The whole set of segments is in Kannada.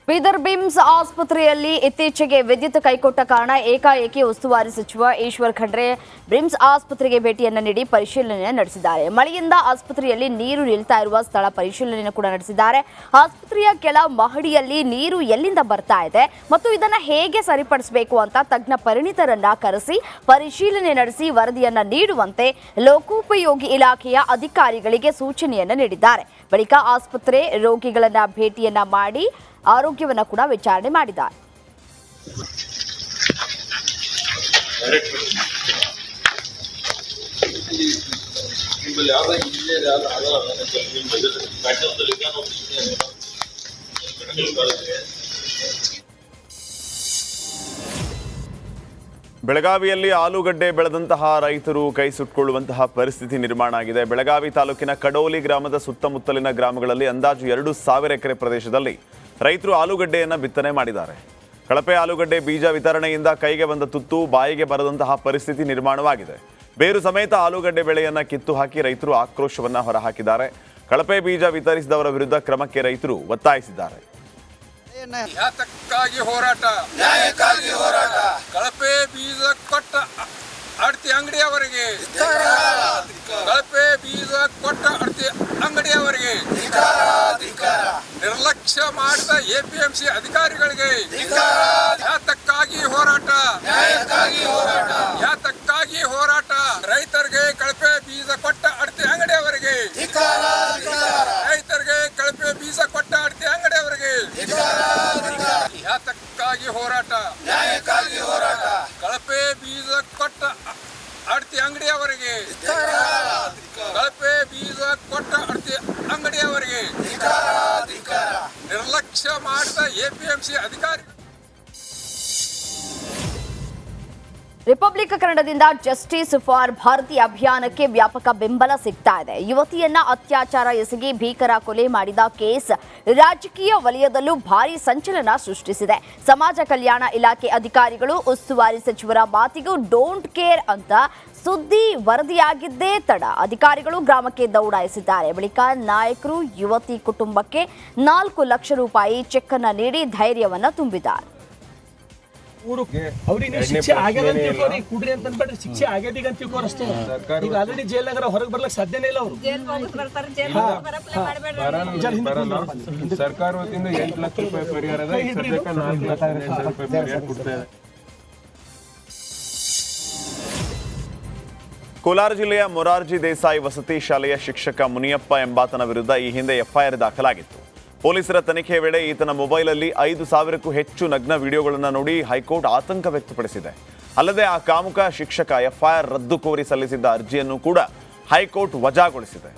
ಬೀದರ್ ಬಿಮ್ಸ್ ಆಸ್ಪತ್ರೆಯಲ್ಲಿ ಇತ್ತೀಚೆಗೆ ವಿದ್ಯುತ್ ಕೈಕೊಟ್ಟ ಕಾರಣ ಏಕಾಏಕಿ ಉಸ್ತುವಾರಿ ಸಚಿವ ಈಶ್ವರ್ ಖಂಡ್ರೆ ಬಿಮ್ಸ್ ಆಸ್ಪತ್ರೆಗೆ ಭೇಟಿಯನ್ನು ನೀಡಿ ಪರಿಶೀಲನೆ ನಡೆಸಿದ್ದಾರೆ. ಮಳೆಯಿಂದ ಆಸ್ಪತ್ರೆಯಲ್ಲಿ ನೀರು ನಿಲ್ತಾ ಇರುವ ಸ್ಥಳ ಪರಿಶೀಲನೆ ಕೂಡ ನಡೆಸಿದ್ದಾರೆ. ಆಸ್ಪತ್ರೆಯ ಕೆಳ ಮಹಡಿಯಲ್ಲಿ ನೀರು ಎಲ್ಲಿಂದ ಬರ್ತಾ ಇದೆ ಮತ್ತು ಇದನ್ನು ಹೇಗೆ ಸರಿಪಡಿಸಬೇಕು ಅಂತ ತಜ್ಞ ಪರಿಣಿತರನ್ನ ಕರೆಸಿ ಪರಿಶೀಲನೆ ನಡೆಸಿ ವರದಿಯನ್ನ ನೀಡುವಂತೆ ಲೋಕೋಪಯೋಗಿ ಇಲಾಖೆಯ ಅಧಿಕಾರಿಗಳಿಗೆ ಸೂಚನೆಯನ್ನ ನೀಡಿದ್ದಾರೆ. ಬಳಿಕ ಆಸ್ಪತ್ರೆ ರೋಗಿಗಳನ್ನ ಭೇಟಿಯನ್ನ ಮಾಡಿ ಆರೋಗ್ಯವನ್ನು ಕೂಡ ವಿಚಾರಣೆ ಮಾಡಿದ್ದಾರೆ. ಬೆಳಗಾವಿಯಲ್ಲಿ ಆಲೂಗಡ್ಡೆ ಬೆಳೆದಂತಹ ರೈತರು ಕೈ ಸುಟ್ಟುಕೊಳ್ಳುವಂತಹ ಪರಿಸ್ಥಿತಿ ನಿರ್ಮಾಣ ಆಗಿದೆ. ಬೆಳಗಾವಿ ತಾಲೂಕಿನ ಕಡೋಲಿ ಗ್ರಾಮದ ಸುತ್ತಮುತ್ತಲಿನ ಗ್ರಾಮಗಳಲ್ಲಿ ಅಂದಾಜು 2,000 ಎಕರೆ ಪ್ರದೇಶದಲ್ಲಿ ರೈತರು ಆಲೂಗಡ್ಡೆಯನ್ನು ಬಿತ್ತನೆ ಮಾಡಿದ್ದಾರೆ. ಕಳಪೆ ಆಲೂಗಡ್ಡೆ ಬೀಜ ವಿತರಣೆಯಿಂದ ಕೈಗೆ ಬಂದ ತುತ್ತು ಬಾಯಿಗೆ ಬರದಂತಹ ಪರಿಸ್ಥಿತಿ ನಿರ್ಮಾಣವಾಗಿದೆ. ಬೇರು ಸಮೇತ ಆಲೂಗಡ್ಡೆ ಬೆಳೆಯನ್ನು ಕಿತ್ತು ಹಾಕಿ ರೈತರು ಆಕ್ರೋಶವನ್ನು ಹೊರಹಾಕಿದ್ದಾರೆ. ಕಳಪೆ ಬೀಜ ವಿತರಿಸಿದವರ ವಿರುದ್ಧ ಕ್ರಮಕ್ಕೆ ರೈತರು ಒತ್ತಾಯಿಸಿದ್ದಾರೆ. ನ್ಯಾಯಕ್ಕಾಗಿ ಹೋರಾಟ, ನ್ಯಾಯಕ್ಕಾಗಿ ಹೋರಾಟ. ಕಳಪೆ ಬೀಜ ಕೊಟ್ಟ ಅಡತಿ ಅಂಗಡಿಯವರಿಗೆ, ಕಳಪೆ ಬೀಜ ಕೊಟ್ಟ ಅಡತಿ ಅಂಗಡಿಯವರಿಗೆ, ನಿರ್ಲಕ್ಷ್ಯ ಮಾಡಿದ APMC ಅಧಿಕಾರಿಗಳಿಗೆ ಯಾತಕ್ಕಾಗಿ ಹೋರಾಟ, ನ್ಯಾಯಕ್ಕಾಗಿ ಹೋರಾಟ, ಯಾತಕ್ಕಾಗಿ ಹೋರಾಟ. ರೈತರಿಗೆ ಕಳಪೆ ಬೀಜ ಕೊಟ್ಟ ಅಡತಿ ಅಂಗಡಿಯವರಿಗೆ, ರೈತರಿಗೆ ಕಳಪೆ ಬೀಜ ಕೊಟ್ಟ ಅಡತಿ ಅಂಗಡಿಯವರಿಗೆ ಯಾತಕ್ಕಾಗಿ ಹೋರಾಟ, ನ್ಯಾಯಕ್ಕಾಗಿ ಹೋರಾಟ. ಕಳಪೆ ಬೀಜ ಕೊಟ್ಟ ಅಡತಿ ಅಂಗಡಿಯವರಿಗೆ, ಕಳಪೆ ಬೀಜ ಕೊಟ್ಟ ಅಡತಿ ಅಂಗಡಿಯವರಿಗೆ ನಿರ್ಲಕ್ಷ್ಯ ಮಾಡಿದ APMC ಅಧಿಕಾರಿಗಳು. ರಿಪಬ್ಲಿಕ್ ಕನ್ನಡದಿಂದ ಜಸ್ಟಿಸ್ ಫಾರ್ ಭಾರತಿ ಅಭಿಯಾನಕ್ಕೆ ವ್ಯಾಪಕ ಬೆಂಬಲ ಸಿಗ್ತಾ ಇದೆ. ಯುವತಿಯನ್ನ ಅತ್ಯಾಚಾರ ಎಸಗಿ ಭೀಕರ ಕೊಲೆ ಮಾಡಿದ ಕೇಸ್ ರಾಜಕೀಯ ವಲಯದಲ್ಲೂ ಭಾರಿ ಸಂಚಲನ ಸೃಷ್ಟಿಸಿದೆ. ಸಮಾಜ ಕಲ್ಯಾಣ ಇಲಾಖೆ ಅಧಿಕಾರಿಗಳು ಉಸ್ತುವಾರಿ ಸಚಿವರ ಮಾತಿಗೂ ಡೋಂಟ್ ಕೇರ್ ಅಂತ ಸುದ್ದಿ ವರದಿಯಾಗಿದ್ದೇ ತಡ ಅಧಿಕಾರಿಗಳು ಗ್ರಾಮಕ್ಕೆ ದೌಡಾಯಿಸಿದ್ದಾರೆ. ಬಳಿಕ ನಾಯಕರು ಯುವತಿ ಕುಟುಂಬಕ್ಕೆ 4 ಲಕ್ಷ ರೂಪಾಯಿ ಚೆಕ್ ಅನ್ನು ನೀಡಿ ಧೈರ್ಯವನ್ನ ತುಂಬಿದ್ದಾರೆ. ಅವ್ರಿಗೆ ಶಿಕ್ಷೆ ಆಗ್ಯದ ಅಂತ ತಿಳ್ಕೊರಿ, ಕುಡ್ರಿ ಅಂತ ಅನ್ಬೇಡ್ರಿ, ಶಿಕ್ಷೆ ಆಗ್ಯದ ಅಂತ ತಿಳ್ಕೊರಿ ಅಷ್ಟೇ. ಈಗ ಆಲ್ರೆಡಿ ಜೈಲ್ನಾಗ ಹೊರಗೆ ಬರ್ಲಕ್ ಸಾಧ್ಯನೇ ಇಲ್ಲ. ಅವರು ಸರ್ಕಾರ ವತಿಯಿಂದ 8 ಲಕ್ಷ ರೂಪಾಯಿ ಪರಿಹಾರದ 4 ಲಕ್ಷ ರೂಪಾಯಿ ಪರಿಹಾರ ಕೊಡ್ತೇವೆ. ಕೋಲಾರ ಜಿಲ್ಲೆಯ ಮೊರಾರ್ಜಿ ದೇಸಾಯಿ ವಸತಿ ಶಾಲೆಯ ಶಿಕ್ಷಕ ಮುನಿಯಪ್ಪ ಎಂಬಾತನ ವಿರುದ್ಧ ಈ ಹಿಂದೆ FIR ದಾಖಲಾಗಿತ್ತು. ಪೊಲೀಸರ ತನಿಖೆ ವೇಳೆ ಈತನ ಮೊಬೈಲಲ್ಲಿ 5,000ಕ್ಕೂ ಹೆಚ್ಚು ನಗ್ನ ವಿಡಿಯೋಗಳನ್ನು ನೋಡಿ ಹೈಕೋರ್ಟ್ ಆತಂಕ ವ್ಯಕ್ತಪಡಿಸಿದೆ. ಅಲ್ಲದೆ ಆ ಕಾಮುಕ ಶಿಕ್ಷಕ FIR ರದ್ದು ಕೋರಿ ಸಲ್ಲಿಸಿದ್ದ ಅರ್ಜಿಯನ್ನು ಕೂಡ ಹೈಕೋರ್ಟ್ ವಜಾಗೊಳಿಸಿದೆ.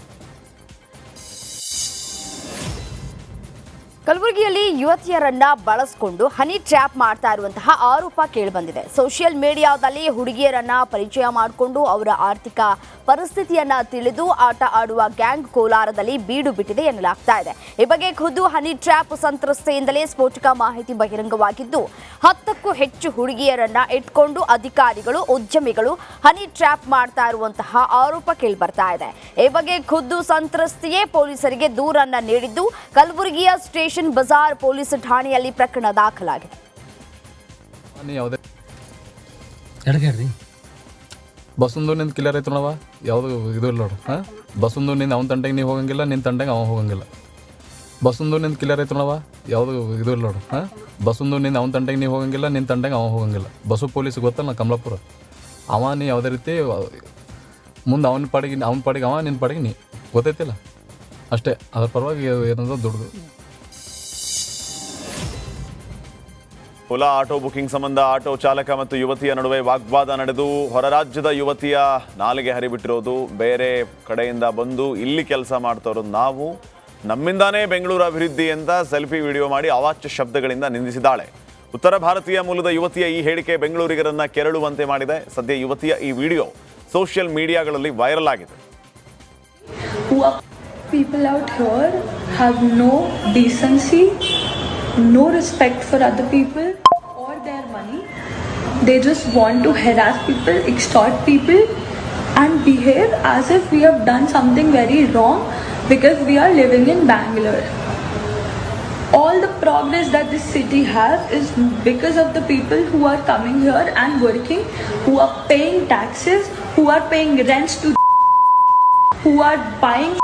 ಕಲಬುರಗಿಯಲ್ಲಿ ಯುವತಿಯರನ್ನ ಬಳಸಿಕೊಂಡು ಹನಿ ಟ್ರ್ಯಾಪ್ ಮಾಡ್ತಾ ಇರುವಂತಹ ಆರೋಪ ಕೇಳಿಬಂದಿದೆ. ಸೋಷಿಯಲ್ ಮೀಡಿಯಾದಲ್ಲಿ ಹುಡುಗಿಯರನ್ನ ಪರಿಚಯ ಮಾಡಿಕೊಂಡು ಅವರ ಆರ್ಥಿಕ ಪರಿಸ್ಥಿತಿಯನ್ನ ತಿಳಿದು ಆಟ ಆಡುವ ಗ್ಯಾಂಗ್ ಕೋಲಾರದಲ್ಲಿ ಬೀಡು ಬಿಟ್ಟಿದೆ ಎನ್ನಲಾಗ್ತಾ ಇದೆ. ಈ ಬಗ್ಗೆ ಖುದ್ದು ಹನಿ ಟ್ರ್ಯಾಪ್ ಸಂತ್ರಸ್ತೆಯಿಂದಲೇ ಸ್ಫೋಟಕ ಮಾಹಿತಿ ಬಹಿರಂಗವಾಗಿದ್ದು 10ಕ್ಕೂ ಹೆಚ್ಚು ಹುಡುಗಿಯರನ್ನ ಇಟ್ಕೊಂಡು ಅಧಿಕಾರಿಗಳು ಉದ್ಯಮಿಗಳು ಹನಿ ಟ್ರ್ಯಾಪ್ ಮಾಡ್ತಾ ಇರುವಂತಹ ಆರೋಪ ಕೇಳಿಬರ್ತಾ ಇದೆ. ಈ ಬಗ್ಗೆ ಖುದ್ದು ಸಂತ್ರಸ್ತೆಯೇ ಪೊಲೀಸರಿಗೆ ದೂರನ್ನ ನೀಡಿದ್ದು ಕಲಬುರಗಿಯ ಸ್ಟೇಷನ್ ಬಜಾರ್ ಪೊಲೀಸ್ ಠಾಣೆಯಲ್ಲಿ ಪ್ರಕರಣ ದಾಖಲಾಗಿದೆ. ಬಸ್ಸೊಂದು ನಿಂದು ಕಿಲ್ಲರ್ ಐತೆ ನೋಡವ, ಯಾವುದು ಇದು ಇಲ್ಲ ನೋಡು. ಬಸ್ಸೊಂದು ನಿಂದು ಅವನ ತಂಟೆಗೆ ನೀವು ಹೋಗಂಗಿಲ್ಲ, ನಿನ್ನ ತಂಟೆಗೆ ಅವ ಹೋಗಂಗಿಲ್ಲ. ಬಸ್ಸೊಂದು ನಿಂದು ಕಿಲ್ಲರ್ ಐತೆ ನೋಡವ, ಯಾವುದು ಇದು ಇಲ್ಲ ನೋಡು. ಬಸ್ಸೊಂದು ನಿಂದು ಅವನ ತಂಟೆಗೆ ನೀವು ಹೋಗಂಗಿಲ್ಲ, ನಿನ್ನ ತಂಟೆಗೆ ಅವ ಹೋಗಂಗಿಲ್ಲ. ಬಸ್ಸು ಪೊಲೀಸ್ ಗೊತ್ತಲ್ಲ ಕಮಲಾಪುರ. ಅವ ನೀ ಯಾವುದೇ ರೀತಿ ಮುಂದೆ ಅವನ ಪಾಡಿಗೆ ಅವ ನಿನ್ನ ಪಾಡಿಗೆ ನೀ ಗೊತ್ತೈತಿಲ್ಲ ಅಷ್ಟೇ. ಅದ್ರ ಪರವಾಗಿ ಏನಂದ್ರೆ ದುಡ್ದು. ಓಲಾ ಆಟೋ ಬುಕಿಂಗ್ ಸಂಬಂಧ ಆಟೋ ಚಾಲಕ ಮತ್ತು ಯುವತಿಯ ನಡುವೆ ವಾಗ್ವಾದ ನಡೆದು ಹೊರ ರಾಜ್ಯದ ಯುವತಿಯ ನಾಲಿಗೆ ಹರಿಬಿಟ್ಟಿರೋದು. ಬೇರೆ ಕಡೆಯಿಂದ ಬಂದು ಇಲ್ಲಿ ಕೆಲಸ ಮಾಡ್ತಾರೋ ನಾವು ನಮ್ಮಿಂದಾನೇ ಬೆಂಗಳೂರು ಅಭಿವೃದ್ಧಿ ಅಂತ ಸೆಲ್ಫಿ ವಿಡಿಯೋ ಮಾಡಿ ಅವಾಚ್ಯ ಶಬ್ದಗಳಿಂದ ನಿಂದಿಸಿದ್ದಾಳೆ. ಉತ್ತರ ಭಾರತೀಯ ಮೂಲದ ಯುವತಿಯ ಈ ಹೇಳಿಕೆ ಬೆಂಗಳೂರಿಗರನ್ನ ಕೆರಳುವಂತೆ ಮಾಡಿದೆ. ಸದ್ಯ ಯುವತಿಯ ಈ ವಿಡಿಯೋ ಸೋಷಿಯಲ್ ಮೀಡಿಯಾಗಳಲ್ಲಿ ವೈರಲ್ ಆಗಿದೆ. People out here have no decency, no respect for other people or their money. They just want to harass people, extort people and behave as if we have done something very wrong because we are living in Bangalore. all the progress that this city has is because of the people who are coming here and working, who are paying taxes, who are paying rents to, who are buying.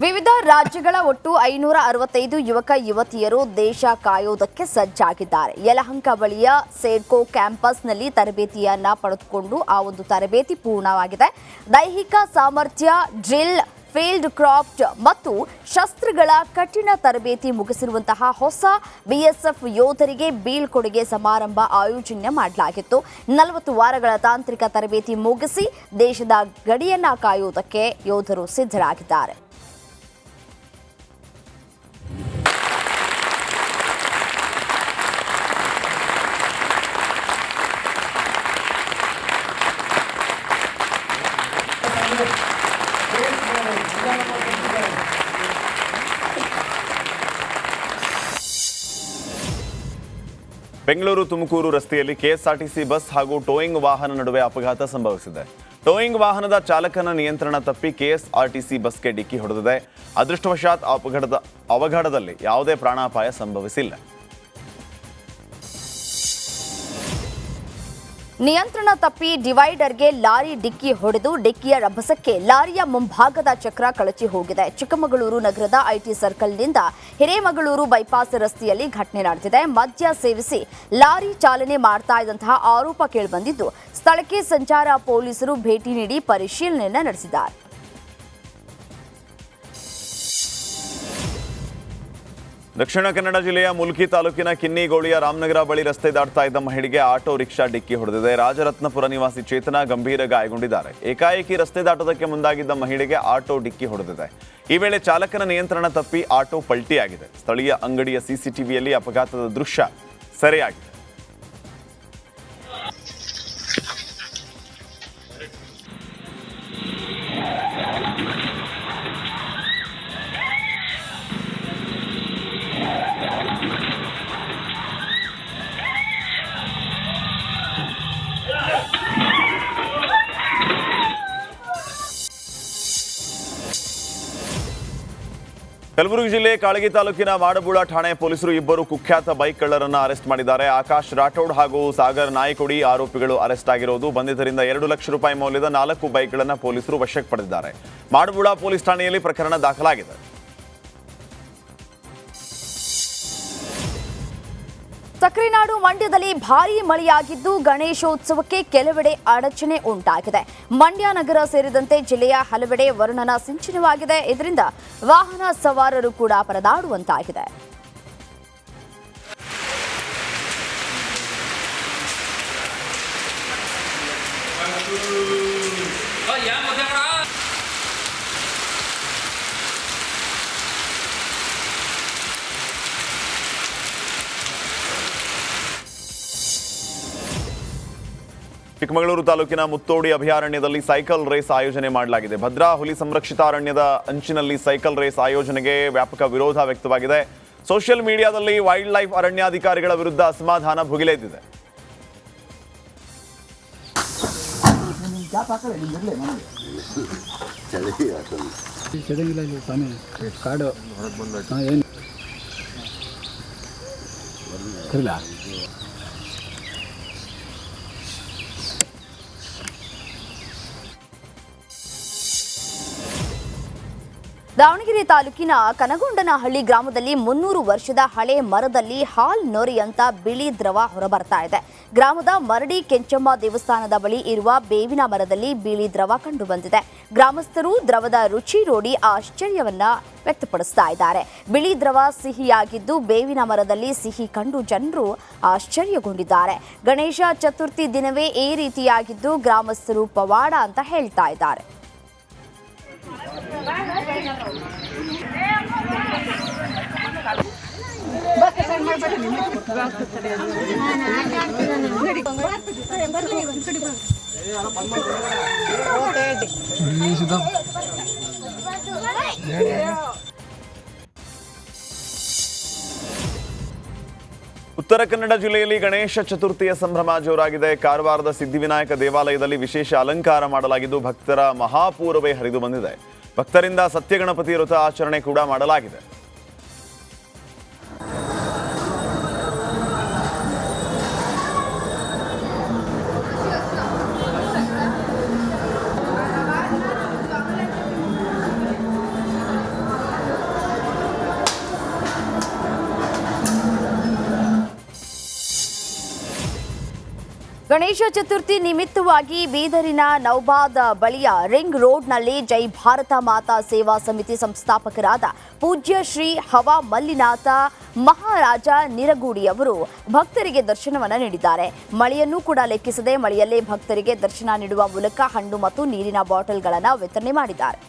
ವಿವಿಧ ರಾಜ್ಯಗಳ ಒಟ್ಟು 565 ಯುವಕ ಯುವತಿಯರು ದೇಶ ಕಾಯೋದಕ್ಕೆ ಸಜ್ಜಾಗಿದ್ದಾರೆ. ಯಲಹಂಕ ಬಳಿಯ ಸೇಡ್ಕೋ ಕ್ಯಾಂಪಸ್ನಲ್ಲಿ ತರಬೇತಿಯನ್ನ ಪಡೆದುಕೊಂಡು ಆ ಒಂದು ತರಬೇತಿ ಪೂರ್ಣವಾಗಿದೆ. ದೈಹಿಕ ಸಾಮರ್ಥ್ಯ, ಡ್ರಿಲ್, ಫೀಲ್ಡ್ ಕ್ರಾಫ್ಟ್ ಮತ್ತು ಶಸ್ತ್ರಗಳ ಕಠಿಣ ತರಬೇತಿ ಮುಗಿಸಿರುವಂತಹ ಹೊಸ ಬಿಎಸ್ಎಫ್ ಯೋಧರಿಗೆ ಬೀಳ್ಕೊಡುಗೆ ಸಮಾರಂಭ ಆಯೋಜನೆ ಮಾಡಲಾಗಿತ್ತು. 40 ವಾರಗಳ ತಾಂತ್ರಿಕ ತರಬೇತಿ ಮುಗಿಸಿ ದೇಶದ ಗಡಿಯನ್ನ ಕಾಯುವುದಕ್ಕೆ ಯೋಧರು ಸಿದ್ಧರಾಗಿದ್ದಾರೆ. ಬೆಂಗಳೂರು ತುಮಕೂರು ರಸ್ತೆಯಲ್ಲಿ ಕೆಎಸ್ಆರ್ಟಿಸಿ ಬಸ್ ಹಾಗೂ ಟೋಯಿಂಗ್ ವಾಹನ ನಡುವೆ ಅಪಘಾತ ಸಂಭವಿಸಿದೆ. ಟೋಯಿಂಗ್ ವಾಹನದ ಚಾಲಕನ ನಿಯಂತ್ರಣ ತಪ್ಪಿ ಕೆಎಸ್ಆರ್ಟಿಸಿ ಬಸ್ಗೆ ಡಿಕ್ಕಿ ಹೊಡೆದಿದೆ. ಅದೃಷ್ಟವಶಾತ್ ಅವಘಡದಲ್ಲಿ ಯಾವುದೇ ಪ್ರಾಣಾಪಾಯ ಸಂಭವಿಸಿಲ್ಲ. ನಿಯಂತ್ರಣ ತಪ್ಪಿ ಡಿವೈಡರ್ಗೆ ಲಾರಿ ಡಿಕ್ಕಿ ಹೊಡೆದು ಡಿಕ್ಕಿಯ ರಭಸಕ್ಕೆ ಲಾರಿಯ ಮುಂಭಾಗದ ಚಕ್ರ ಕಳಚಿ ಹೋಗಿದೆ. ಚಿಕ್ಕಮಗಳೂರು ನಗರದ ಐಟಿ ಸರ್ಕಲ್ನಿಂದ ಹಿರೇಮಗಳೂರು ಬೈಪಾಸ್ ರಸ್ತೆಯಲ್ಲಿ ಘಟನೆ ನಡೆದಿದೆ. ಮದ್ಯ ಸೇವಿಸಿ ಲಾರಿ ಚಾಲನೆ ಮಾಡ್ತಾ ಇದ್ದಂತಹ ಆರೋಪ ಕೇಳಿಬಂದಿದ್ದು, ಸ್ಥಳಕ್ಕೆ ಸಂಚಾರ ಪೊಲೀಸರು ಭೇಟಿ ನೀಡಿ ಪರಿಶೀಲನೆ ನಡೆಸಿದ್ದಾರೆ. ದಕ್ಷಿಣ ಕನ್ನಡ ಜಿಲ್ಲೆಯ ಮುಲ್ಕಿ ತಾಲೂಕಿನ ಕಿನ್ನಿಗೋಳಿಯ ರಾಮನಗರ ಬಳಿ ರಸ್ತೆ ದಾಟ್ತಾ ಇದ್ದ ಮಹಿಳೆಗೆ ಆಟೋ ರಿಕ್ಷಾ ಡಿಕ್ಕಿ ಹೊಡೆದಿದೆ. ರಾಜರತ್ನಪುರ ನಿವಾಸಿ ಚೇತನ ಗಂಭೀರ ಗಾಯಗೊಂಡಿದ್ದಾರೆ. ಏಕಾಏಕಿ ರಸ್ತೆ ದಾಟೋದಕ್ಕೆ ಮುಂದಾಗಿದ್ದ ಮಹಿಳೆಗೆ ಆಟೋ ಡಿಕ್ಕಿ ಹೊಡೆದಿದೆ. ಈ ವೇಳೆ ಚಾಲಕನ ನಿಯಂತ್ರಣ ತಪ್ಪಿ ಆಟೋ ಪಲ್ಟಿಯಾಗಿದೆ. ಸ್ಥಳೀಯ ಅಂಗಡಿಯ ಸಿಸಿಟಿವಿಯಲ್ಲಿ ಅಪಘಾತದ ದೃಶ್ಯ ಸೆರೆಯಾಗಿದೆ. ಕಲಬುರಗಿ ಜಿಲ್ಲೆ ಕಾಳಗಿ ತಾಲೂಕಿನ ಮಾಡಬುಳ ಠಾಣೆ ಪೊಲೀಸರು ಇಬ್ಬರು ಕುಖ್ಯಾತ ಬೈಕ್ ಕಳ್ಳರನ್ನು ಅರೆಸ್ಟ್ ಮಾಡಿದ್ದಾರೆ. ಆಕಾಶ್ ರಾಠೋಡ್ ಹಾಗೂ ಸಾಗರ್ ನಾಯ್ಕೊಡಿ ಆರೋಪಿಗಳು ಅರೆಸ್ಟ್ ಆಗಿರೋದು. ಬಂಧಿತರಿಂದ 2 ಲಕ್ಷ ರೂಪಾಯಿ ಮೌಲ್ಯದ 4 ಬೈಕ್ಗಳನ್ನು ಪೊಲೀಸರು ವಶಕ್ಕೆ ಪಡೆದಿದ್ದಾರೆ. ಮಾಡಬುಳ ಪೊಲೀಸ್ ಠಾಣೆಯಲ್ಲಿ ಪ್ರಕರಣ ದಾಖಲಾಗಿದೆ. ಸಕ್ರೆನಾಡು ಮಂಡ್ಯದಲ್ಲಿ ಭಾರೀ ಮಳೆಯಾಗಿದ್ದು ಗಣೇಶೋತ್ಸವಕ್ಕೆ ಕೆಲವೆಡೆ ಅಡಚಣೆ ಉಂಟಾಗಿದೆ. ಮಂಡ್ಯ ನಗರ ಸೇರಿದಂತೆ ಜಿಲ್ಲೆಯ ಹಲವೆಡೆ ವರುಣನ ಸಿಂಚನವಾಗಿದೆ. ಇದರಿಂದ ವಾಹನ ಸವಾರರು ಕೂಡ ಪರದಾಡುವಂತಾಗಿದೆ. ಚಿಕ್ಕಮಗಳೂರು ತಾಲೂಕಿನ ಮುತ್ತೋಡಿ ಅಭಯಾರಣ್ಯದಲ್ಲಿ ಸೈಕಲ್ ರೇಸ್ ಆಯೋಜನೆ ಮಾಡಲಾಗಿದೆ. ಭದ್ರಾ ಹುಲಿ ಸಂರಕ್ಷಿತ ಅರಣ್ಯದ ಅಂಚಿನಲ್ಲಿ ಸೈಕಲ್ ರೇಸ್ ಆಯೋಜನೆಗೆ ವ್ಯಾಪಕ ವಿರೋಧ ವ್ಯಕ್ತವಾಗಿದೆ. ಸೋಷಿಯಲ್ ಮೀಡಿಯಾದಲ್ಲಿ ವೈಲ್ಡ್ ಲೈಫ್ ಅರಣ್ಯಾಧಿಕಾರಿಗಳ ವಿರುದ್ಧ ಅಸಮಾಧಾನ ಭುಗಿಲೆದ್ದಿದೆ. ದಾವಣಗೆರೆ ತಾಲೂಕಿನ ಕನಗೊಂಡನಹಳ್ಳಿ ಗ್ರಾಮದಲ್ಲಿ 300 ವರ್ಷದ ಹಳೆ ಮರದಲ್ಲಿ ಹಾಲ್ ನೊರೆಯಂತ ಬಿಳಿ ದ್ರವ ಹೊರಬರ್ತಾ ಇದೆ. ಗ್ರಾಮದ ಮರಡಿ ಕೆಂಚಮ್ಮ ದೇವಸ್ಥಾನದ ಬಳಿ ಇರುವ ಬೇವಿನ ಮರದಲ್ಲಿ ಬಿಳಿ ದ್ರವ ಕಂಡು ಬಂದಿದೆ. ಗ್ರಾಮಸ್ಥರು ದ್ರವದ ರುಚಿ ನೋಡಿ ಆಶ್ಚರ್ಯವನ್ನ ವ್ಯಕ್ತಪಡಿಸ್ತಾ ಇದ್ದಾರೆ. ಬಿಳಿ ದ್ರವ ಸಿಹಿಯಾಗಿದ್ದು ಬೇವಿನ ಮರದಲ್ಲಿ ಸಿಹಿ ಕಂಡು ಜನರು ಆಶ್ಚರ್ಯಗೊಂಡಿದ್ದಾರೆ. ಗಣೇಶ ಚತುರ್ಥಿ ದಿನವೇ ಈ ರೀತಿಯಾಗಿದ್ದು ಗ್ರಾಮಸ್ಥರು ಪವಾಡ ಅಂತ ಹೇಳ್ತಾ ಇದ್ದಾರೆ. ಉತ್ತರ ಕನ್ನಡ ಜಿಲ್ಲೆಯಲ್ಲಿ ಗಣೇಶ ಚತುರ್ಥಿಯ ಸಂಭ್ರಮ ಜೋರಾಗಿದೆ. ಕಾರವಾರದ ಸಿದ್ಧಿವಿನಾಯಕ ದೇವಾಲಯದಲ್ಲಿ ವಿಶೇಷ ಅಲಂಕಾರ ಮಾಡಲಾಗಿದ್ದು ಭಕ್ತರ ಮಹಾಪೂರವೇ ಹರಿದು ಬಂದಿದೆ. ಭಕ್ತರಿಂದ ಸತ್ಯಗಣಪತಿ ವ್ರತ ಆಚರಣೆ ಕೂಡ ಮಾಡಲಾಗಿದೆ. ಗಣೇಶ ಚತುರ್ಥಿ ನಿಮಿತ್ತವಾಗಿ ಬೀದರಿನ ನೌಬಾದ್ ಬಳಿಯ ರಿಂಗ್ ರೋಡ್ನಲ್ಲಿ ಜೈ ಭಾರತ ಮಾತಾ ಸೇವಾ ಸಮಿತಿ ಸಂಸ್ಥಾಪಕರಾದ ಪೂಜ್ಯ ಶ್ರೀ ಹವಾ ಮಲ್ಲಿನಾಥ ಮಹಾರಾಜ ನಿರಗೂಡಿ ಅವರು ಭಕ್ತರಿಗೆ ದರ್ಶನವನ್ನು ನೀಡಿದ್ದಾರೆ. ಮಳೆಯನ್ನು ಕೂಡ ಲೆಕ್ಕಿಸದೆ ಮಳೆಯಲ್ಲೇ ಭಕ್ತರಿಗೆ ದರ್ಶನ ನೀಡುವ ಮೂಲಕ ಹಣ್ಣು ಮತ್ತು ನೀರಿನ ಬಾಟಲ್ಗಳನ್ನು ವಿತರಣೆ ಮಾಡಿದ್ದಾರೆ.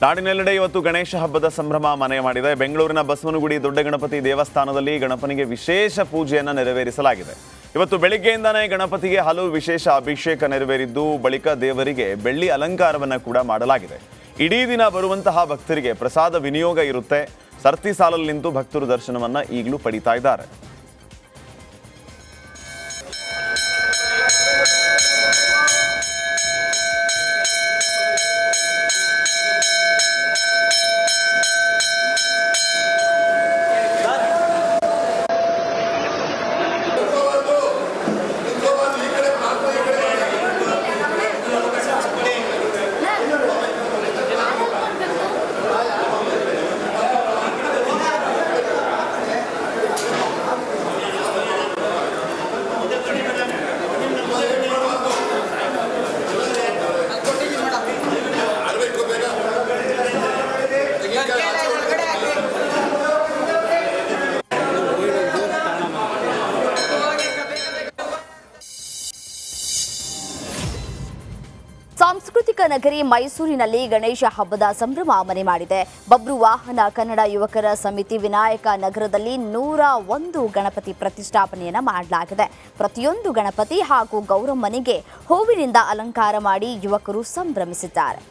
ನಾಡಿನೆಲ್ಲೆಡೆ ಇವತ್ತು ಗಣೇಶ ಹಬ್ಬದ ಸಂಭ್ರಮ ಮನೆ ಮಾಡಿದೆ. ಬೆಂಗಳೂರಿನ ಬಸವನಗುಡಿ ದೊಡ್ಡ ಗಣಪತಿ ದೇವಸ್ಥಾನದಲ್ಲಿ ಗಣಪನಿಗೆ ವಿಶೇಷ ಪೂಜೆಯನ್ನು ನೆರವೇರಿಸಲಾಗಿದೆ. ಇವತ್ತು ಬೆಳಿಗ್ಗೆಯಿಂದನೇ ಗಣಪತಿಗೆ ಹಲವು ವಿಶೇಷ ಅಭಿಷೇಕ ನೆರವೇರಿದ್ದು ಬಳಿಕ ದೇವರಿಗೆ ಬೆಳ್ಳಿ ಅಲಂಕಾರವನ್ನು ಕೂಡ ಮಾಡಲಾಗಿದೆ. ಇಡೀ ದಿನ ಬರುವಂತಹ ಭಕ್ತರಿಗೆ ಪ್ರಸಾದ ವಿನಿಯೋಗ ಇರುತ್ತೆ. ಸರ್ತಿ ಸಾಲಲ್ಲಿ ನಿಂತು ಭಕ್ತರು ದರ್ಶನವನ್ನು ಈಗಲೂ ಪಡಿತಾ ಇದ್ದಾರೆ. ಸಾಂಸ್ಕೃತಿಕ ನಗರಿ ಮೈಸೂರಿನಲ್ಲಿ ಗಣೇಶ ಹಬ್ಬದ ಸಂಭ್ರಮ ಮನೆ ಮಾಡಿದೆ. ಬಬ್ರು ವಾಹನ ಕನ್ನಡ ಯುವಕರ ಸಮಿತಿ ವಿನಾಯಕ ನಗರದಲ್ಲಿ 101 ಗಣಪತಿ ಪ್ರತಿಷ್ಠಾಪನೆಯನ್ನು ಮಾಡಲಾಗಿದೆ. ಪ್ರತಿಯೊಂದು ಗಣಪತಿ ಹಾಗೂ ಗೌರಮ್ಮನಿಗೆ ಹೂವಿನಿಂದ ಅಲಂಕಾರ ಮಾಡಿ ಯುವಕರು ಸಂಭ್ರಮಿಸಿದ್ದಾರೆ.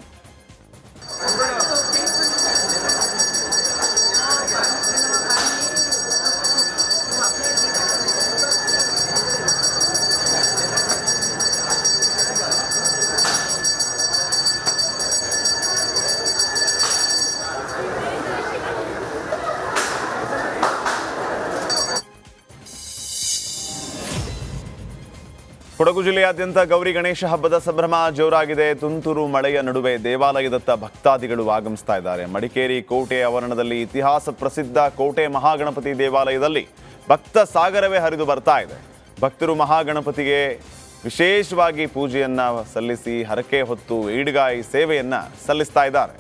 ಕೊಡಗು ಜಿಲ್ಲೆಯಾದ್ಯಂತ ಗೌರಿ ಗಣೇಶ ಹಬ್ಬದ ಸಂಭ್ರಮ ಜೋರಾಗಿದೆ. ತುಂತುರು ಮಳೆಯ ನಡುವೆ ದೇವಾಲಯದತ್ತ ಭಕ್ತಾದಿಗಳು ಆಗಮಿಸ್ತಾ ಇದ್ದಾರೆ. ಮಡಿಕೇರಿ ಕೋಟೆ ಆವರಣದಲ್ಲಿ ಇತಿಹಾಸ ಪ್ರಸಿದ್ಧ ಕೋಟೆ ಮಹಾಗಣಪತಿ ದೇವಾಲಯದಲ್ಲಿ ಭಕ್ತ ಸಾಗರವೇ ಹರಿದು ಬರ್ತಾ ಇದೆ. ಭಕ್ತರು ಮಹಾಗಣಪತಿಗೆ ವಿಶೇಷವಾಗಿ ಪೂಜೆಯನ್ನ ಸಲ್ಲಿಸಿ ಹರಕೆ ಹೊತ್ತು ಈಡ್ಗಾಯಿ ಸೇವೆಯನ್ನ ಸಲ್ಲಿಸ್ತಾ ಇದ್ದಾರೆ.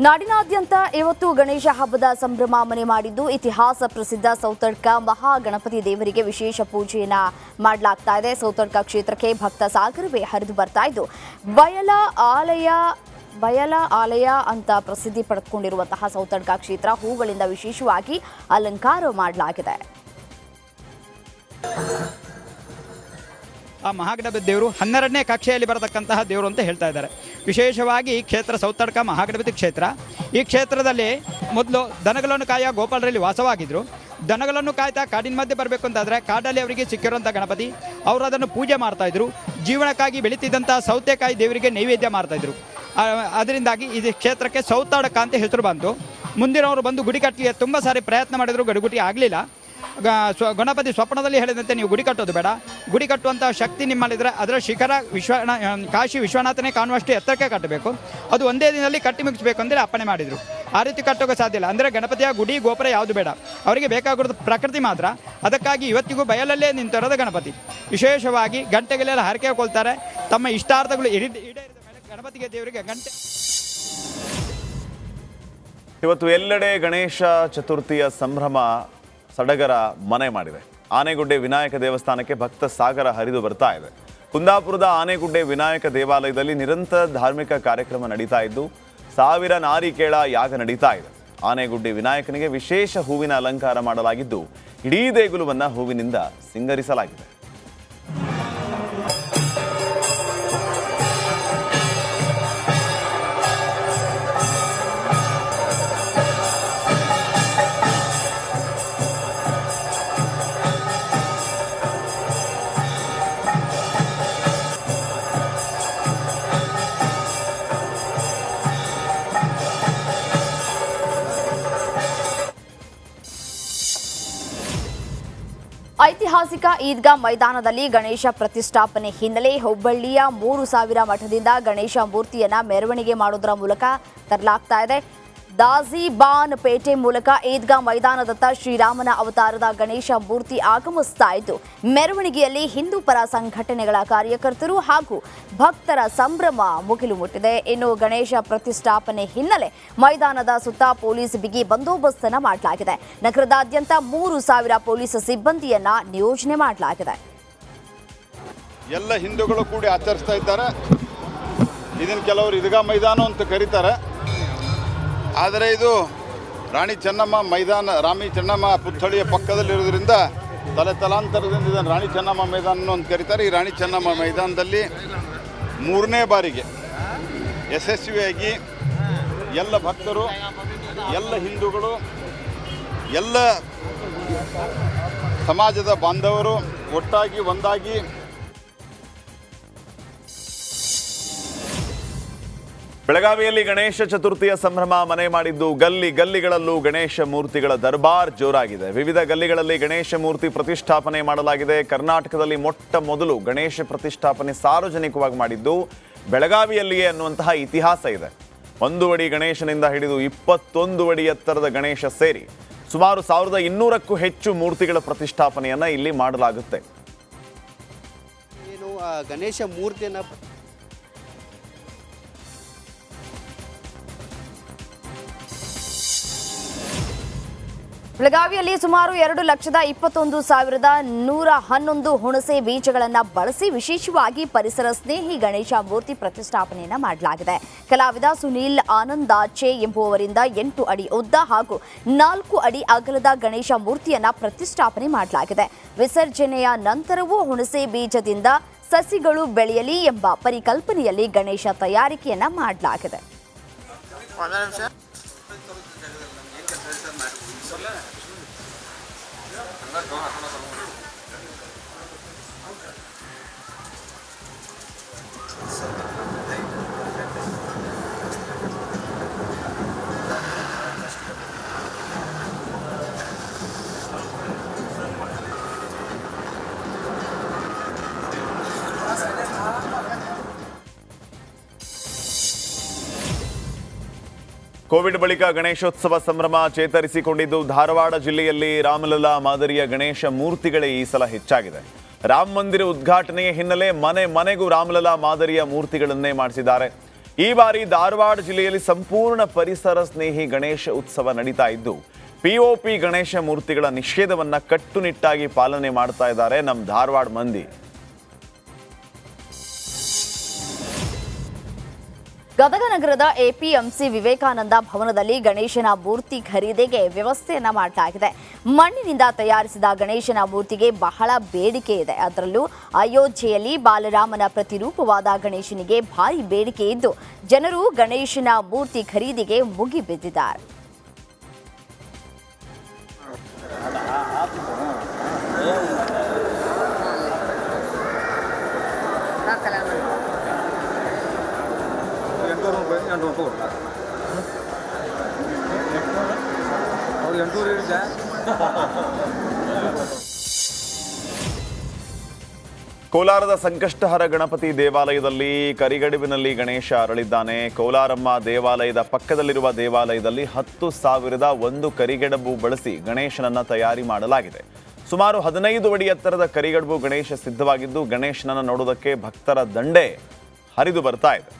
ನಾಡಿನಾದ್ಯಂತ ಇವತ್ತು ಗಣೇಶ ಹಬ್ಬದ ಸಂಭ್ರಮ ಮನೆ ಮಾಡಿದ್ದು ಇತಿಹಾಸ ಪ್ರಸಿದ್ಧ ಸೌತಡ್ಕ ಮಹಾಗಣಪತಿ ದೇವರಿಗೆ ವಿಶೇಷ ಪೂಜೆಯನ್ನ ಮಾಡಲಾಗ್ತಾ ಇದೆ. ಸೌತಡ್ಕ ಕ್ಷೇತ್ರಕ್ಕೆ ಭಕ್ತ ಸಾಗರವೇ ಹರಿದು ಬರ್ತಾ ಇದ್ದು ಬಯಲ ಆಲಯ ಅಂತ ಪ್ರಸಿದ್ಧಿ ಪಡೆದುಕೊಂಡಿರುವಂತಹ ಸೌತಡ್ಕ ಕ್ಷೇತ್ರ ಹೂಗಳಿಂದ ವಿಶೇಷವಾಗಿ ಅಲಂಕಾರ ಮಾಡಲಾಗಿದೆ. ಆ ಮಹಾಗಣಪತಿ ದೇವರು 12ನೇ ಕಕ್ಷೆಯಲ್ಲಿ ಬರತಕ್ಕಂತಹ ದೇವರು ಅಂತ ಹೇಳ್ತಾ ಇದ್ದಾರೆ. ವಿಶೇಷವಾಗಿ ಈ ಕ್ಷೇತ್ರ ಸೌತಡ್ಕ ಮಹಾಗಣಪತಿ ಕ್ಷೇತ್ರ. ಈ ಕ್ಷೇತ್ರದಲ್ಲಿ ಮೊದಲು ದನಗಳನ್ನು ಕಾಯ ಗೋಪಾಲರಲ್ಲಿ ವಾಸವಾಗಿದ್ದರು. ದನಗಳನ್ನು ಕಾಯ್ತಾ ಕಾಡಿನ ಮಧ್ಯೆ ಬರಬೇಕು ಅಂತಾದರೆ ಕಾಡಲ್ಲಿ ಅವರಿಗೆ ಸಿಕ್ಕಿರುವಂಥ ಗಣಪತಿ ಅವರು ಅದನ್ನು ಪೂಜೆ ಮಾಡ್ತಾಯಿದ್ರು. ಜೀವನಕ್ಕಾಗಿ ಬೆಳೀತಿದ್ದಂಥ ಸೌತೆಕಾಯಿ ದೇವರಿಗೆ ನೈವೇದ್ಯ ಮಾಡ್ತಾಯಿದ್ರು. ಅದರಿಂದಾಗಿ ಈ ಕ್ಷೇತ್ರಕ್ಕೆ ಸೌತಡ್ಕ ಅಂತ ಹೆಸರು ಬಂತು. ಮುಂದಿನವರು ಬಂದು ಗುಡಿ ಕಟ್ಟಲಿಕ್ಕೆ ತುಂಬ ಸಾರಿ ಪ್ರಯತ್ನ ಮಾಡಿದ್ರು, ಗಡಿಗುಡಿ ಆಗಲಿಲ್ಲ. ಗಣಪತಿ ಸ್ವಪ್ನದಲ್ಲಿ ಹೇಳಿದಂತೆ ನೀವು ಗುಡಿ ಕಟ್ಟೋದು ಬೇಡ, ಗುಡಿ ಕಟ್ಟುವಂಥ ಶಕ್ತಿ ನಿಮ್ಮಲ್ಲಿದ್ದರೆ ಅದರ ಶಿಖರ ಕಾಶಿ ವಿಶ್ವನಾಥನೇ ಕಾಣುವಷ್ಟು ಎತ್ತರಕ್ಕೆ ಕಟ್ಟಬೇಕು, ಅದು ಒಂದೇ ದಿನದಲ್ಲಿ ಕಟ್ಟಿ ಮುಗಿಸ್ಬೇಕು ಅಂದರೆ ಅಪ್ಪಣೆ ಮಾಡಿದರು. ಆ ರೀತಿ ಕಟ್ಟೋಕೆ ಸಾಧ್ಯ ಇಲ್ಲ. ಅಂದರೆ ಗಣಪತಿಯ ಗುಡಿ ಗೋಪುರ ಯಾವುದು ಬೇಡ, ಅವರಿಗೆ ಬೇಕಾಗಿರೋದು ಪ್ರಕೃತಿ ಮಾತ್ರ. ಅದಕ್ಕಾಗಿ ಇವತ್ತಿಗೂ ಬಯಲಲ್ಲೇ ನಿಂತಿರೋದು ಗಣಪತಿ. ವಿಶೇಷವಾಗಿ ಗಂಟೆಗಳೆಲ್ಲ ಹರಕೆ ಹಾಕೊಳ್ತಾರೆ. ತಮ್ಮ ಇಷ್ಟಾರ್ಥಗಳು ಈಡೇರಿದ ಮೇಲೆ ಗಣಪತಿಗೆ ದೇವರಿಗೆ ಗಂಟೆ. ಇವತ್ತು ಎಲ್ಲೆಡೆ ಗಣೇಶ ಚತುರ್ಥಿಯ ಸಂಭ್ರಮ ಸಡಗರ ಮನೆ ಮಾಡಿದೆ. ಆನೆಗುಡ್ಡೆ ವಿನಾಯಕ ದೇವಸ್ಥಾನಕ್ಕೆ ಭಕ್ತ ಸಾಗರ ಹರಿದು ಬರ್ತಾ ಇದೆ. ಕುಂದಾಪುರದ ಆನೆಗುಡ್ಡೆ ವಿನಾಯಕ ದೇವಾಲಯದಲ್ಲಿ ನಿರಂತರ ಧಾರ್ಮಿಕ ಕಾರ್ಯಕ್ರಮ ನಡೀತಾ ಇದ್ದು 1000 ನಾರಿಕೇಳ ಯಾಗ ನಡೀತಾ ಇದೆ. ಆನೆಗುಡ್ಡಿ ವಿನಾಯಕನಿಗೆ ವಿಶೇಷ ಹೂವಿನ ಅಲಂಕಾರ ಮಾಡಲಾಗಿದ್ದು ಇಡೀ ದೇಗುಲವನ್ನು ಹೂವಿನಿಂದ ಸಿಂಗರಿಸಲಾಗಿದೆ. ಐತಿಹಾಸಿಕ ಈದ್ಗಾ ಮೈದಾನದಲ್ಲಿ ಗಣೇಶ ಪ್ರತಿಷ್ಠಾಪನೆ ಹಿನ್ನೆಲೆ ಹುಬ್ಬಳ್ಳಿಯ 3000 ಮಠದಿಂದ ಗಣೇಶ ಮೂರ್ತಿಯನ್ನ ಮೆರವಣಿಗೆ ಮಾಡೋದರ ಮೂಲಕ ತರಲಾಗ್ತಾ ಇದೆ. ದಾಜಿಬಾನ್ ಪೇಟೆ ಮೂಲಕ ಈದ್ಗಾ ಮೈದಾನದತ್ತ ಶ್ರೀರಾಮನ ಅವತಾರದ ಗಣೇಶ ಮೂರ್ತಿ ಆಗಮಿಸ್ತಾ ಇದ್ದು, ಮೆರವಣಿಗೆಯಲ್ಲಿ ಹಿಂದೂ ಪರ ಸಂಘಟನೆಗಳ ಕಾರ್ಯಕರ್ತರು ಹಾಗೂ ಭಕ್ತರ ಸಂಭ್ರಮ ಮುಗಿಲು ಮುಟ್ಟಿದೆ. ಇನ್ನು ಗಣೇಶ ಪ್ರತಿಷ್ಠಾಪನೆ ಹಿನ್ನೆಲೆ ಮೈದಾನದ ಸುತ್ತ ಪೊಲೀಸ್ ಬಿಗಿ ಬಂದೋಬಸ್ತನ್ನು ಮಾಡಲಾಗಿದೆ. ನಗರದಾದ್ಯಂತ 3000 ಪೊಲೀಸ್ ಸಿಬ್ಬಂದಿಯನ್ನ ನಿಯೋಜನೆ ಮಾಡಲಾಗಿದೆ. ಎಲ್ಲ ಹಿಂದೂಗಳು ಕೂಡಿ ಆಚರಿಸ್ತಾ ಇದ್ದಾರೆ. ಇದನ್ನು ಕೆಲವರು ಈದ್ಗಾ ಮೈದಾನ ಅಂತ ಕರೀತಾರೆ. ಆದರೆ ಇದು ರಾಣಿ ಚೆನ್ನಮ್ಮ ಮೈದಾನ, ರಾಣಿ ಚೆನ್ನಮ್ಮ ಪುತ್ಥಳಿಯ ಪಕ್ಕದಲ್ಲಿರೋದ್ರಿಂದ ತಲಾಂತರದಿಂದ ಇದನ್ನು ರಾಣಿ ಚೆನ್ನಮ್ಮ ಮೈದಾನ ಅಂತ ಕರೀತಾರೆ. ಈ ರಾಣಿ ಚೆನ್ನಮ್ಮ ಮೈದಾನದಲ್ಲಿ 3ನೇ ಬಾರಿಗೆ ಯಶಸ್ವಿಯಾಗಿ ಎಲ್ಲ ಭಕ್ತರು, ಎಲ್ಲ ಹಿಂದೂಗಳು, ಎಲ್ಲ ಸಮಾಜದ ಬಾಂಧವರು ಒಟ್ಟಾಗಿ ಒಂದಾಗಿ ಬೆಳಗಾವಿಯಲ್ಲಿ ಗಣೇಶ ಚತುರ್ಥಿಯ ಸಂಭ್ರಮ ಮನೆ ಮಾಡಿದ್ದು ಗಲ್ಲಿಗಳಲ್ಲೂ ಗಣೇಶ ಮೂರ್ತಿಗಳ ದರ್ಬಾರ್ ಜೋರಾಗಿದೆ. ವಿವಿಧ ಗಲ್ಲಿಗಳಲ್ಲಿ ಗಣೇಶ ಮೂರ್ತಿ ಪ್ರತಿಷ್ಠಾಪನೆ ಮಾಡಲಾಗಿದೆ. ಕರ್ನಾಟಕದಲ್ಲಿ ಮೊಟ್ಟ ಮೊದಲು ಗಣೇಶ ಪ್ರತಿಷ್ಠಾಪನೆ ಸಾರ್ವಜನಿಕವಾಗಿ ಮಾಡಿದ್ದು ಬೆಳಗಾವಿಯಲ್ಲಿಯೇ ಅನ್ನುವಂತಹ ಇತಿಹಾಸ ಇದೆ. 1 ಅಡಿ ಗಣೇಶನಿಂದ ಹಿಡಿದು 21 ಅಡಿ ಎತ್ತರದ ಗಣೇಶ ಸೇರಿ ಸುಮಾರು 1200ಕ್ಕೂ ಹೆಚ್ಚು ಮೂರ್ತಿಗಳ ಪ್ರತಿಷ್ಠಾಪನೆಯನ್ನ ಇಲ್ಲಿ ಮಾಡಲಾಗುತ್ತೆ. ಏನು ಗಣೇಶ ಮೂರ್ತಿಯನ್ನು ಬೆಳಗಾವಿಯಲ್ಲಿ ಸುಮಾರು 2,21,111 ಹುಣಸೆ ಬೀಜಗಳನ್ನು ಬಳಸಿ ವಿಶೇಷವಾಗಿ ಪರಿಸರ ಸ್ನೇಹಿ ಗಣೇಶ ಮೂರ್ತಿ ಪ್ರತಿಷ್ಠಾಪನೆಯನ್ನು ಮಾಡಲಾಗಿದೆ. ಕಲಾವಿದ ಸುನೀಲ್ ಆನಂದಾಚೆ ಎಂಬುವವರಿಂದ 8 ಅಡಿ ಉದ್ದ ಹಾಗೂ 4 ಅಡಿ ಅಗಲದ ಗಣೇಶ ಮೂರ್ತಿಯನ್ನ ಪ್ರತಿಷ್ಠಾಪನೆ ಮಾಡಲಾಗಿದೆ. ವಿಸರ್ಜನೆಯ ನಂತರವೂ ಹುಣಸೆ ಬೀಜದಿಂದ ಸಸಿಗಳು ಬೆಳೆಯಲಿ ಎಂಬ ಪರಿಕಲ್ಪನೆಯಲ್ಲಿ ಗಣೇಶ ತಯಾರಿಕೆಯನ್ನ ಮಾಡಲಾಗಿದೆ. ಕೋವಿಡ್ ಬಳಿಕ ಗಣೇಶೋತ್ಸವ ಸಂಭ್ರಮ ಚೇತರಿಸಿಕೊಂಡಿದ್ದು ಧಾರವಾಡ ಜಿಲ್ಲೆಯಲ್ಲಿ ರಾಮಲಲ್ಲಾ ಮಾದರಿಯ ಗಣೇಶ ಮೂರ್ತಿಗಳೇ ಈ ಸಲ ಹೆಚ್ಚಾಗಿದೆ. ರಾಮ ಮಂದಿರ ಉದ್ಘಾಟನೆಯ ಹಿನ್ನೆಲೆ ಮನೆಗೂ ರಾಮಲಲ್ಲಾ ಮಾದರಿಯ ಮೂರ್ತಿಗಳನ್ನೇ ಮಾಡಿಸಿದ್ದಾರೆ. ಈ ಬಾರಿ ಧಾರವಾಡ ಜಿಲ್ಲೆಯಲ್ಲಿ ಸಂಪೂರ್ಣ ಪರಿಸರ ಸ್ನೇಹಿ ಗಣೇಶ ಉತ್ಸವ ನಡೀತಾ ಇದ್ದು ಪಿಒಪಿ ಗಣೇಶ ಮೂರ್ತಿಗಳ ನಿಷೇಧವನ್ನ ಕಟ್ಟುನಿಟ್ಟಾಗಿ ಪಾಲನೆ ಮಾಡ್ತಾ ಇದ್ದಾರೆ ನಮ್ಮ ಧಾರವಾಡ ಮಂದಿ. ಗದಗ ನಗರದ ಎಪಿಎಂಸಿ ವಿವೇಕಾನಂದ ಭವನದಲ್ಲಿ ಗಣೇಶನ ಮೂರ್ತಿ ಖರೀದಿಗೆ ವ್ಯವಸ್ಥೆಯನ್ನ ಮಾಡಲಾಗಿದೆ. ಮಣ್ಣಿನಿಂದ ತಯಾರಿಸಿದ ಗಣೇಶನ ಮೂರ್ತಿಗೆ ಬಹಳ ಬೇಡಿಕೆ ಇದೆ. ಅದರಲ್ಲೂ ಅಯೋಧ್ಯೆಯಲ್ಲಿ ಬಾಲರಾಮನ ಪ್ರತಿರೂಪವಾದ ಗಣೇಶನಿಗೆ ಭಾರಿ ಬೇಡಿಕೆ ಇದ್ದು ಜನರು ಗಣೇಶನ ಮೂರ್ತಿ ಖರೀದಿಗೆ ಮುಗಿಬಿದ್ದಿದ್ದಾರೆ. ಕೋಲಾರದ ಸಂಕಷ್ಟಹರ ಗಣಪತಿ ದೇವಾಲಯದಲ್ಲಿ ಕರಿಗಡುಬಿನಲ್ಲಿ ಗಣೇಶ ಅರಳಿದ್ದಾನೆ. ಕೋಲಾರಮ್ಮ ದೇವಾಲಯದ ಪಕ್ಕದಲ್ಲಿರುವ ದೇವಾಲಯದಲ್ಲಿ 10,001 ಕರಿಗಡುಬು ಬಳಸಿ ಗಣೇಶನನ್ನ ತಯಾರಿ ಮಾಡಲಾಗಿದೆ. ಸುಮಾರು 15 ಅಡಿ ಎತ್ತರದ ಕರಿಗಡುಬು ಗಣೇಶ ಸಿದ್ಧವಾಗಿದ್ದು ಗಣೇಶನನ್ನ ನೋಡುವುದಕ್ಕೆ ಭಕ್ತರ ದಂಡೇ ಹರಿದು ಬರ್ತಾ ಇದೆ.